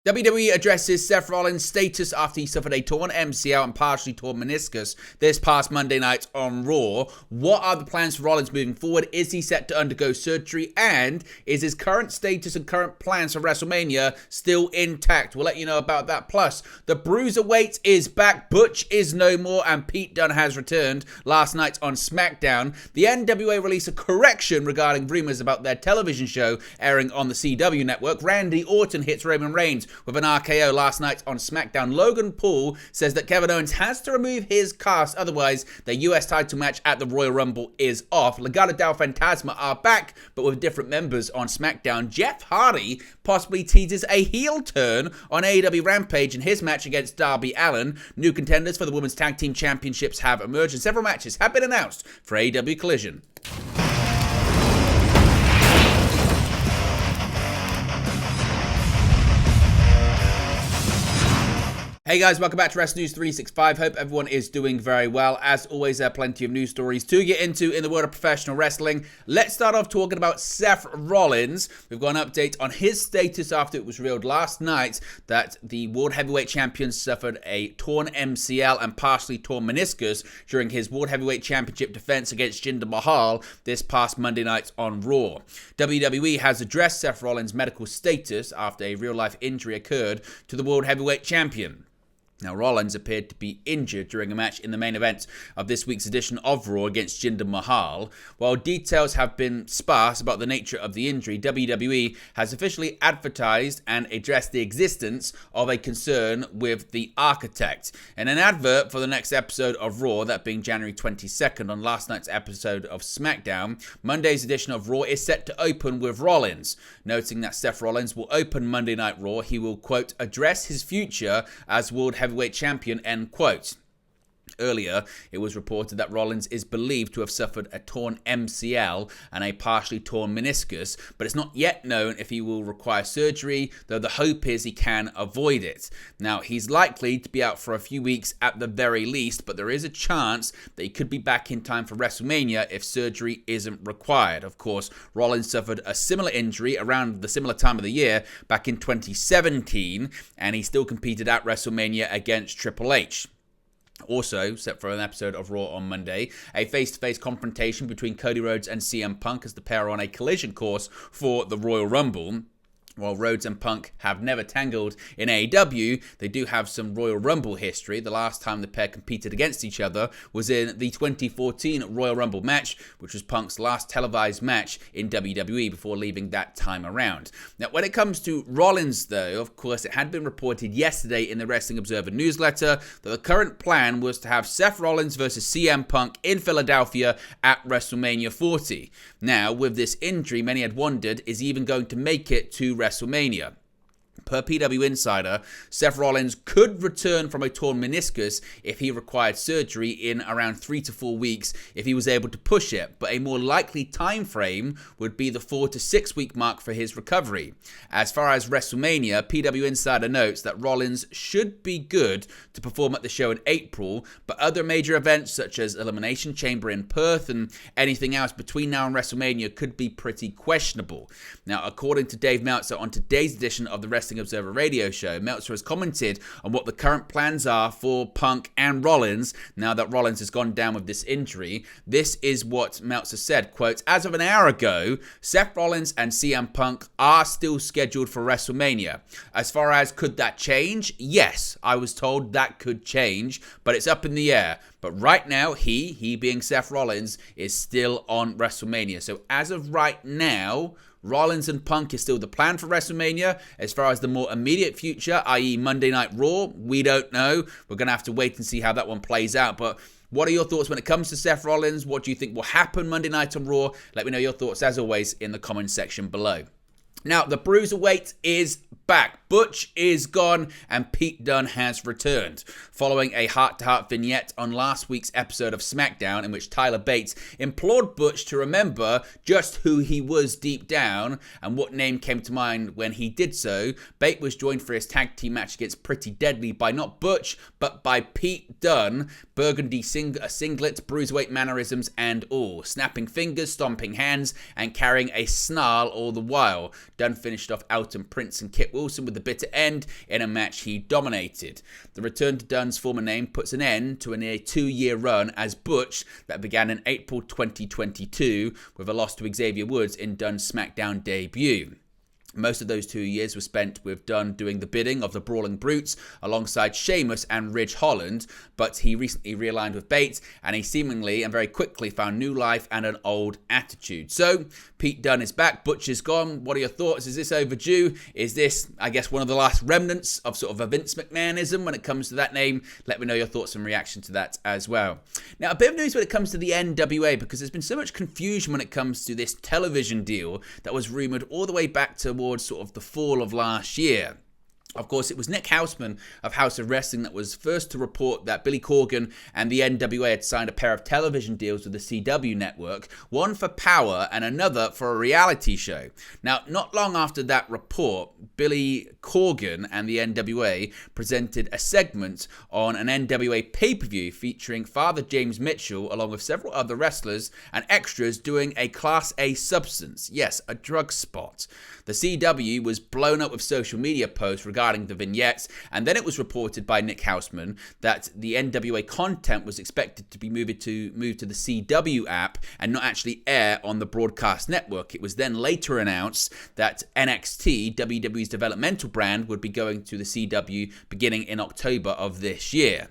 WWE addresses Seth Rollins' status after he suffered a torn MCL and partially torn meniscus this past Monday night on Raw. What are the plans for Rollins moving forward? Is he set to undergo surgery? And is his current status and current plans for WrestleMania still intact? We'll let you know about that. Plus, the Bruiserweight is back, Butch is no more, and Pete Dunne has returned last night on SmackDown. The NWA released a correction regarding rumors about their television show airing on the CW network. Randy Orton hits Roman Reigns with an RKO last night on SmackDown. Logan Paul says that Kevin Owens has to remove his cast, otherwise their US title match at the Royal Rumble is off. Legado del Fantasma are back, but with different members on SmackDown. Jeff Hardy possibly teases a heel turn on AEW Rampage in his match against Darby Allin. New contenders for the Women's Tag Team Championships have emerged, and several matches have been announced for AEW Collision. Hey guys, welcome back to Wrestling News 365. Hope everyone is doing very well. As always, there are plenty of news stories to get into in the world of professional wrestling. Let's start off talking about Seth Rollins. We've got an update on his status after it was revealed last night that the World Heavyweight Champion suffered a torn MCL and partially torn meniscus during his World Heavyweight Championship defense against Jinder Mahal this past Monday night on Raw. WWE has addressed Seth Rollins' medical status after a real-life injury occurred to the World Heavyweight Champion. Now, Rollins appeared to be injured during a match in the main event of this week's edition of Raw against Jinder Mahal. While details have been sparse about the nature of the injury, WWE has officially advertised and addressed the existence of a concern with the architect. In an advert for the next episode of Raw, that being January 22nd on last night's episode of SmackDown, Monday's edition of Raw is set to open with Rollins. Noting that Seth Rollins will open Monday Night Raw, he will, quote, address his future as World Heavyweight Champion, end quote. Earlier, it was reported that Rollins is believed to have suffered a torn MCL and a partially torn meniscus, but it's not yet known if he will require surgery, though the hope is he can avoid it. Now, he's likely to be out for a few weeks at the very least, but there is a chance that he could be back in time for WrestleMania if surgery isn't required. Of course, Rollins suffered a similar injury around the similar time of the year back in 2017, and he still competed at WrestleMania against Triple H. Also, set for an episode of Raw on Monday, a face-to-face confrontation between Cody Rhodes and CM Punk as the pair are on a collision course for the Royal Rumble. While Rhodes and Punk have never tangled in AEW, they do have some Royal Rumble history. The last time the pair competed against each other was in the 2014 Royal Rumble match, which was Punk's last televised match in WWE before leaving that time around. Now, when it comes to Rollins, though, of course, it had been reported yesterday in the Wrestling Observer newsletter that the current plan was to have Seth Rollins versus CM Punk in Philadelphia at WrestleMania 40. Now, with this injury, many had wondered, is he even going to make it to WrestleMania? Per PW Insider, Seth Rollins could return from a torn meniscus if he required surgery in around 3 to 4 weeks if he was able to push it, but a more likely time frame would be the 4 to 6 week mark for his recovery. As far as WrestleMania, PW Insider notes that Rollins should be good to perform at the show in April, but other major events such as Elimination Chamber in Perth and anything else between now and WrestleMania could be pretty questionable. Now, according to Dave Meltzer on today's edition of the Wrestling Observer radio show, Meltzer has commented on what the current plans are for Punk and Rollins now that Rollins has gone down with this injury. This is what Meltzer said, quote, as of an hour ago, Seth Rollins and CM Punk are still scheduled for WrestleMania. As far as could that change? Yes, I was told that could change, but it's up in the air. But right now, he being Seth Rollins, is still on WrestleMania. So as of right now, Rollins and Punk is still the plan for WrestleMania. As far as the more immediate future, i.e. Monday Night Raw, we don't know. We're going to have to wait and see how that one plays out. But what are your thoughts when it comes to Seth Rollins? What do you think will happen Monday night on Raw? Let me know your thoughts, as always, in the comment section below. Now, the Bruiserweight is back. Butch is gone and Pete Dunne has returned. Following a heart-to-heart vignette on last week's episode of SmackDown in which Tyler Bates implored Butch to remember just who he was deep down and what name came to mind when he did so, Bates was joined for his tag team match against Pretty Deadly by not Butch, but by Pete Dunne, burgundy singlet, Bruiserweight mannerisms and all, snapping fingers, stomping hands and carrying a snarl all the while. Dunn finished off Elton Prince and Kit Wilson with the bitter end in a match he dominated. The return to Dunn's former name puts an end to a near 2-year run as Butch that began in April 2022 with a loss to Xavier Woods in Dunn's SmackDown debut. Most of those 2 years were spent with Dunn doing the bidding of the Brawling Brutes alongside Sheamus and Ridge Holland, but he recently realigned with Bates and he seemingly and very quickly found new life and an old attitude. So, Pete Dunne is back, Butch is gone. What are your thoughts? Is this overdue? Is this, I guess, one of the last remnants of sort of a Vince McMahonism when it comes to that name? Let me know your thoughts and reaction to that as well. Now, a bit of news when it comes to the NWA, because there's been so much confusion when it comes to this television deal that was rumoured all the way back towards sort of the fall of last year. Of course, it was Nick Houseman of House of Wrestling that was first to report that Billy Corgan and the NWA had signed a pair of television deals with the CW network, one for Power and another for a reality show. Now, not long after that report, Billy Corgan and the NWA presented a segment on an NWA pay-per-view featuring Father James Mitchell along with several other wrestlers and extras doing a Class A substance. Yes, a drug spot. The CW was blown up with social media posts regarding the vignettes, and then it was reported by Nick Houseman that the NWA content was expected to be moved to the CW app and not actually air on the broadcast network. It was then later announced that NXT, WWE's developmental brand, would be going to the CW beginning in October of this year.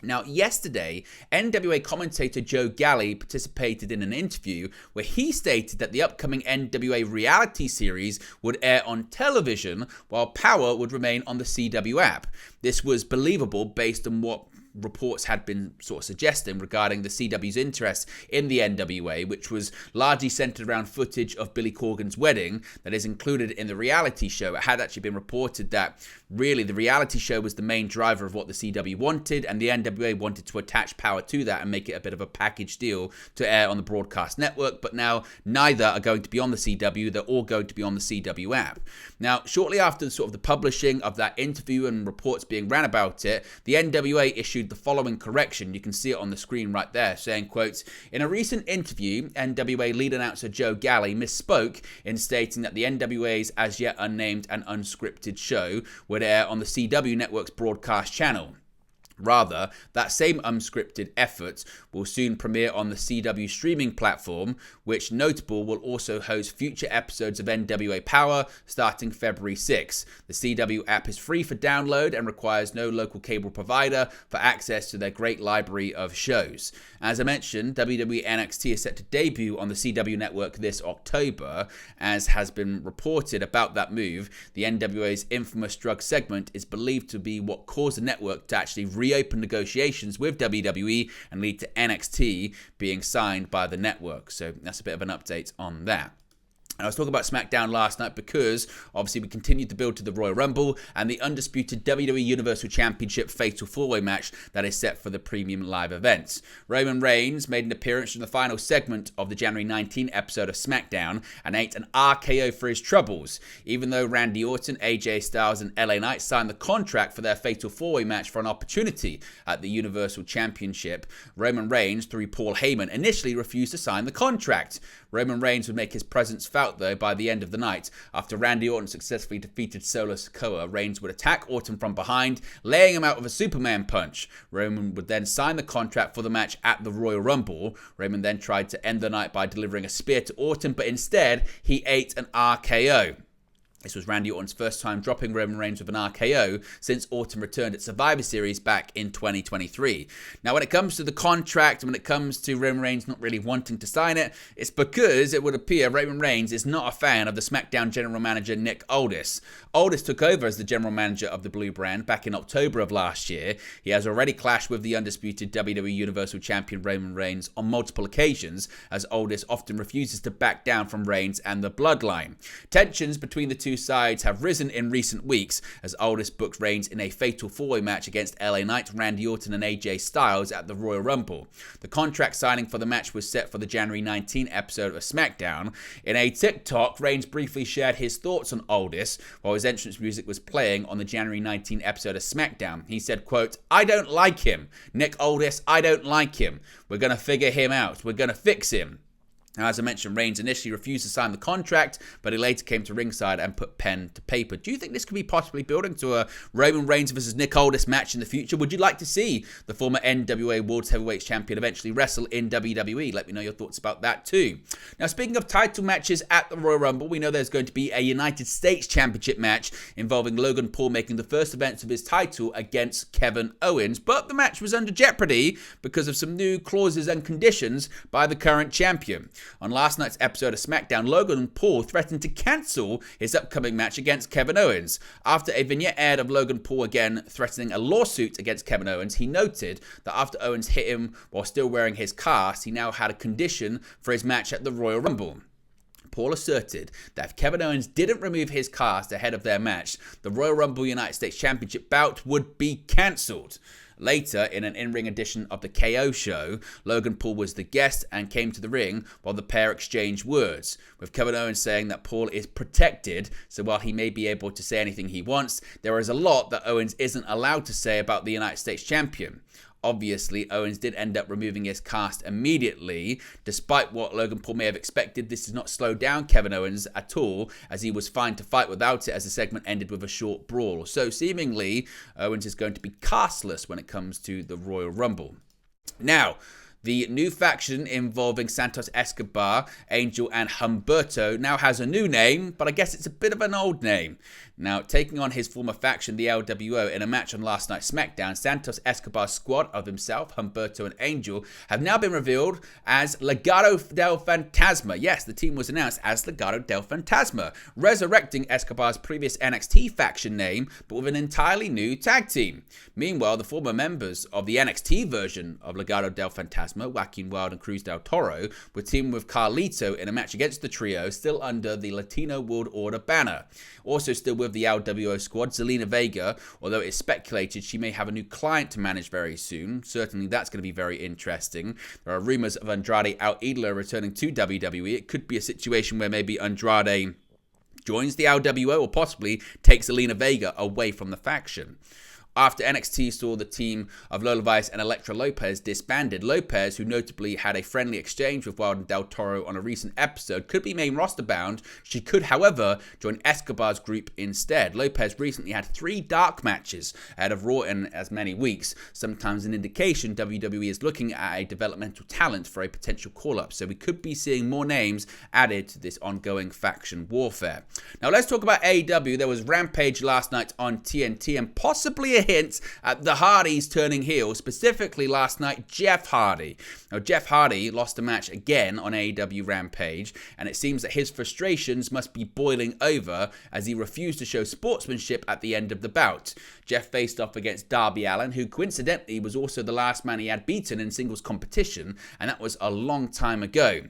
Now, yesterday, NWA commentator Joe Galli participated in an interview where he stated that the upcoming NWA reality series would air on television while Power would remain on the CW app. This was believable based on what reports had been sort of suggesting regarding the CW's interest in the NWA, which was largely centered around footage of Billy Corgan's wedding that is included in the reality show. It had actually been reported that really the reality show was the main driver of what the CW wanted, and the NWA wanted to attach Power to that and make it a bit of a package deal to air on the broadcast network, but now neither are going to be on the CW, they're all going to be on the CW app. Now, shortly after sort of the publishing of that interview and reports being ran about it, the NWA issued the following correction. You can see it on the screen right there, saying, quote, "In a recent interview, NWA lead announcer Joe Galli misspoke in stating that the NWA's as yet unnamed and unscripted show would air on the CW network's broadcast channel. Rather, that same unscripted effort will soon premiere on the CW streaming platform, which notable will also host future episodes of NWA Power starting February 6. The CW app is free for download and requires no local cable provider for access to their great library of shows. As I mentioned, WWE NXT is set to debut on the CW network this October. As has been reported about that move, the NWA's infamous drug segment is believed to be what caused the network to actually reopen negotiations with WWE and lead to NXT being signed by the network. So that's a bit of an update on that. And I was talking about SmackDown last night because obviously we continued to build to the Royal Rumble and the undisputed WWE Universal Championship Fatal 4-Way match that is set for the premium live events. Roman Reigns made an appearance in the final segment of the January 19 episode of SmackDown and ate an RKO for his troubles. Even though Randy Orton, AJ Styles and LA Knight signed the contract for their Fatal 4-Way match for an opportunity at the Universal Championship, Roman Reigns, through Paul Heyman, initially refused to sign the contract. Roman Reigns would make his presence felt, though, by the end of the night. After Randy Orton successfully defeated Solo Sikoa, Reigns would attack Orton from behind, laying him out with a Superman punch. Roman would then sign the contract for the match at the Royal Rumble. Roman then tried to end the night by delivering a spear to Orton, but instead, he ate an RKO. This was Randy Orton's first time dropping Roman Reigns with an RKO since Orton returned at Survivor Series back in 2023. Now, when it comes to the contract, when it comes to Roman Reigns not really wanting to sign it, it's because it would appear Roman Reigns is not a fan of the SmackDown general manager Nick Aldis. Aldis took over as the general manager of the Blue brand back in October of last year. He has already clashed with the undisputed WWE Universal Champion Roman Reigns on multiple occasions, as Aldis often refuses to back down from Reigns and the Bloodline. Tensions between the two sides have risen in recent weeks as Aldis booked Reigns in a Fatal 4-Way match against LA Knight, Randy Orton and AJ Styles at the Royal Rumble. The contract signing for the match was set for the January 19 episode of SmackDown. In a TikTok, Reigns briefly shared his thoughts on Aldis while his entrance music was playing on the January 19 episode of SmackDown. He said, quote, "I don't like him. Nick Aldis, I don't like him. We're going to figure him out. We're going to fix him." Now, as I mentioned, Reigns initially refused to sign the contract, but he later came to ringside and put pen to paper. Do you think this could be possibly building to a Roman Reigns versus Nick Aldis match in the future? Would you like to see the former NWA World Heavyweight Champion eventually wrestle in WWE? Let me know your thoughts about that too. Now, speaking of title matches at the Royal Rumble, we know there's going to be a United States Championship match involving Logan Paul making the first defense of his title against Kevin Owens, but the match was under jeopardy because of some new clauses and conditions by the current champion. On last night's episode of SmackDown, Logan Paul threatened to cancel his upcoming match against Kevin Owens. After a vignette aired of Logan Paul again threatening a lawsuit against Kevin Owens, he noted that after Owens hit him while still wearing his cast, he now had a condition for his match at the Royal Rumble. Paul asserted that if Kevin Owens didn't remove his cast ahead of their match, the Royal Rumble United States Championship bout would be cancelled. Later, in an in-ring edition of the KO show, Logan Paul was the guest and came to the ring while the pair exchanged words, with Kevin Owens saying that Paul is protected, so while he may be able to say anything he wants, there is a lot that Owens isn't allowed to say about the United States Champion. Obviously, Owens did end up removing his cast immediately. Despite what Logan Paul may have expected, this did not slow down Kevin Owens at all, as he was fine to fight without it as the segment ended with a short brawl. So seemingly, Owens is going to be castless when it comes to the Royal Rumble. Now, the new faction involving Santos Escobar, Angel, and Humberto now has a new name, but I guess it's a bit of an old name. Now, taking on his former faction, the LWO, in a match on last night's SmackDown, Santos Escobar's squad of himself, Humberto, and Angel have now been revealed as Legado del Fantasma. Yes, the team was announced as Legado del Fantasma, resurrecting Escobar's previous NXT faction name, but with an entirely new tag team. Meanwhile, the former members of the NXT version of Legado del Fantasma, Joaquin Wilde and Cruz del Toro, were teaming with Carlito in a match against the trio, still under the Latino World Order banner. Also still with the LWO squad, Zelina Vega, although it's speculated she may have a new client to manage very soon. Certainly that's going to be very interesting. There are rumours of Andrade El Idolo returning to WWE. It could be a situation where maybe Andrade joins the LWO or possibly takes Zelina Vega away from the faction. After NXT saw the team of Lola Vice and Elektra Lopez disbanded, Lopez, who notably had a friendly exchange with Wilde and Del Toro on a recent episode, could be main roster bound. She could, however, join Escobar's group instead. Lopez recently had 3 dark matches ahead of Raw in as many weeks, sometimes an indication WWE is looking at a developmental talent for a potential call-up. So we could be seeing more names added to this ongoing faction warfare. Now let's talk about AEW. There was Rampage last night on TNT and possibly a hint at the Hardys turning heel, specifically last night Jeff Hardy. Now Jeff Hardy lost a match again on AEW Rampage, and it seems that his frustrations must be boiling over as he refused to show sportsmanship at the end of the bout. Jeff faced off against Darby Allin, who coincidentally was also the last man he had beaten in singles competition, and that was a long time ago.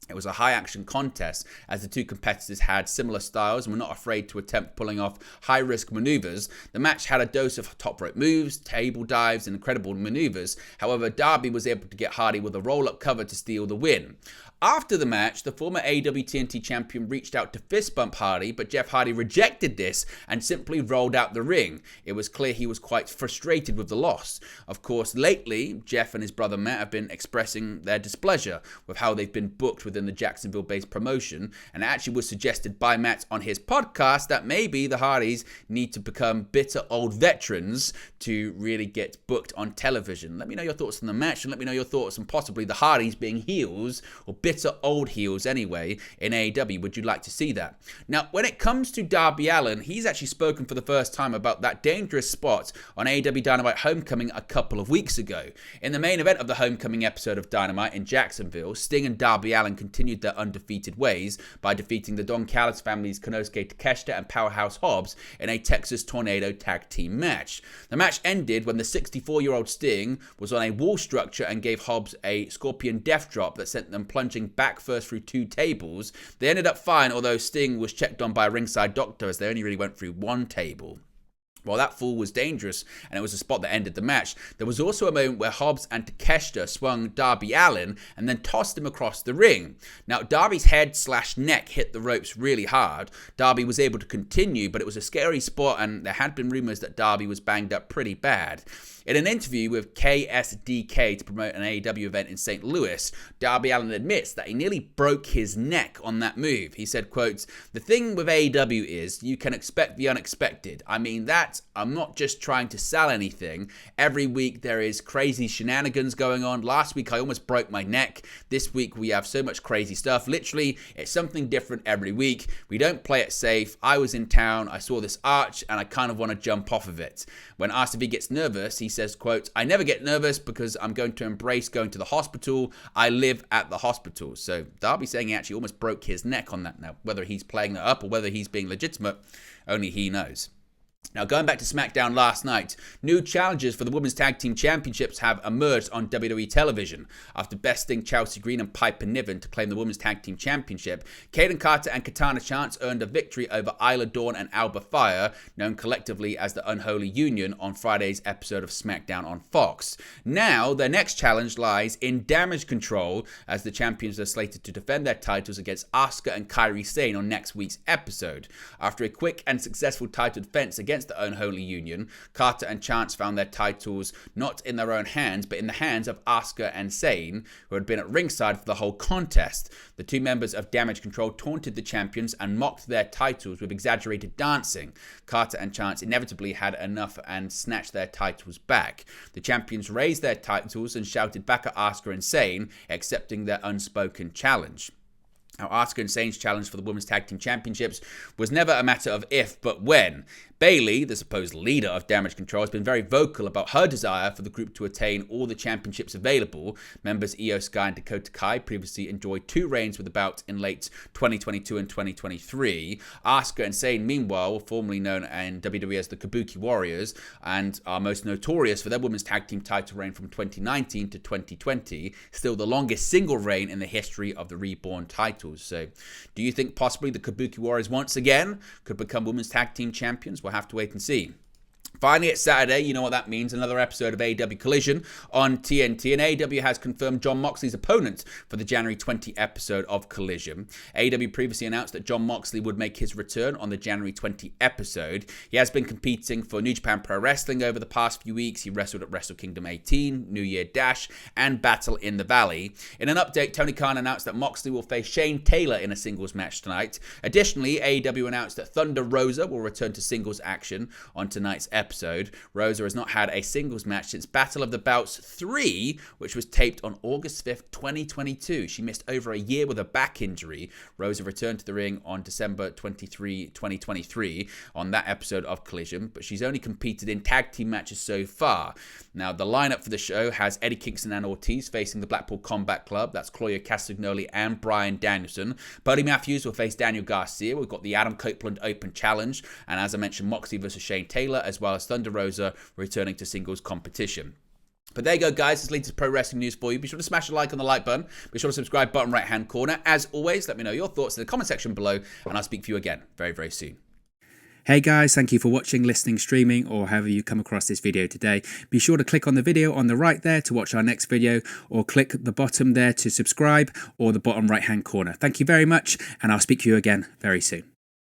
It was a high-action contest as the two competitors had similar styles and were not afraid to attempt pulling off high-risk maneuvers. The match had a dose of top rope moves, table dives, and incredible maneuvers. However, Darby was able to get Hardy with a roll-up cover to steal the win. After the match, the former AEW TNT champion reached out to fist bump Hardy, but Jeff Hardy rejected this and simply rolled out the ring. It was clear he was quite frustrated with the loss. Of course, lately, Jeff and his brother Matt have been expressing their displeasure with how they've been booked within the Jacksonville-based promotion, and it actually was suggested by Matt on his podcast that maybe the Hardys need to become bitter old veterans to really get booked on television. Let me know your thoughts on the match, and let me know your thoughts on possibly the Hardys being heels, or bitter old heels anyway, in AEW. Would you like to see that? Now, when it comes to Darby Allin, he's actually spoken for the first time about that dangerous spot on AEW Dynamite Homecoming a couple of weeks ago. In the main event of the Homecoming episode of Dynamite in Jacksonville, Sting and Darby Allin continued their undefeated ways by defeating the Don Callis family's Konosuke Takeshita and Powerhouse Hobbs in a Texas Tornado tag team match. The match ended when the 64-year-old Sting was on a wall structure and gave Hobbs a Scorpion Death Drop that sent them plunging back first through 2 tables. They ended up fine, although Sting was checked on by a ringside doctor as they only really went through 1 table. Well, that fall was dangerous, and it was a spot that ended the match. There was also a moment where Hobbs and Takeshita swung Darby Allin and then tossed him across the ring. Now, Darby's head/neck hit the ropes really hard. Darby was able to continue, but it was a scary spot, and there had been rumors that Darby was banged up pretty bad. In an interview with KSDK to promote an AEW event in St. Louis, Darby Allin admits that he nearly broke his neck on that move. He said, quote, "The thing with AEW is you can expect the unexpected. I mean that I'm not just trying to sell anything. Every week there is crazy shenanigans going on. Last week I almost broke my neck. This week we have so much crazy stuff. Literally, it's something different every week. We don't play it safe. I was in town. I saw this arch and I kind of want to jump off of it." When asked if he gets nervous, he says, quote, "I never get nervous because I'm going to embrace going to the hospital. I live at the hospital." So Darby saying he actually almost broke his neck on that. Now, whether he's playing that up or whether he's being legitimate, only he knows. Now, going back to SmackDown last night, new challengers for the Women's Tag Team Championships have emerged on WWE television. After besting Chelsea Green and Piper Niven to claim the Women's Tag Team Championship, Kaden Carter and Katana Chance earned a victory over Isla Dawn and Alba Fire, known collectively as the Unholy Union, on Friday's episode of SmackDown on Fox. Now, their next challenge lies in Damage Control, as the champions are slated to defend their titles against Asuka and Kairi Sane on next week's episode. After a quick and successful title defense against the Unholy Union, Carter and Chance found their titles not in their own hands, but in the hands of Asuka and Sane, who had been at ringside for the whole contest. The two members of Damage Control taunted the champions and mocked their titles with exaggerated dancing. Carter and Chance inevitably had enough and snatched their titles back. The champions raised their titles and shouted back at Asuka and Sane, accepting their unspoken challenge. Now, Asuka and Sane's challenge for the Women's Tag Team Championships was never a matter of if, but when. Bayley, the supposed leader of Damage Control, has been very vocal about her desire for the group to attain all the championships available. Members Io Sky and Dakota Kai previously enjoyed 2 reigns with the bout in late 2022 and 2023. Asuka and Sane, meanwhile, were formerly known in WWE as the Kabuki Warriors and are most notorious for their Women's Tag Team title reign from 2019 to 2020, still the longest single reign in the history of the Reborn titles. So, do you think possibly the Kabuki Warriors once again could become Women's Tag Team Champions? We'll have to wait and see. Finally, it's Saturday. You know what that means. Another episode of AEW Collision on TNT. And AEW has confirmed Jon Moxley's opponent for the January 20 episode of Collision. AEW previously announced that Jon Moxley would make his return on the January 20 episode. He has been competing for New Japan Pro Wrestling over the past few weeks. He wrestled at Wrestle Kingdom 18, New Year Dash, and Battle in the Valley. In an update, Tony Khan announced that Moxley will face Shane Taylor in a singles match tonight. Additionally, AEW announced that Thunder Rosa will return to singles action on tonight's episode. Rosa has not had a singles match since Battle of the Belts 3, which was taped on August 5th, 2022. She missed over a year with a back injury. Rosa returned to the ring on December 23, 2023 on that episode of Collision, but she's only competed in tag team matches so far. Now, the lineup for the show has Eddie Kingston and Ortiz facing the Blackpool Combat Club. That's Claudio Castagnoli and Bryan Danielson. Buddy Matthews will face Daniel Garcia. We've got the Adam Copeland Open Challenge. And as I mentioned, Moxley versus Shane Taylor, as well as Thunder Rosa returning to singles competition. But there you go, guys. This is latest pro wrestling news for you. Be sure to smash a like on the like button. Be sure to subscribe, bottom right-hand corner. As always, let me know your thoughts in the comment section below, and I'll speak to you again very, very soon. Hey guys, thank you for watching, listening, streaming, or however you come across this video today. Be sure to click on the video on the right there to watch our next video, or click the bottom there to subscribe, or the bottom right-hand corner. Thank you very much, and I'll speak to you again very soon.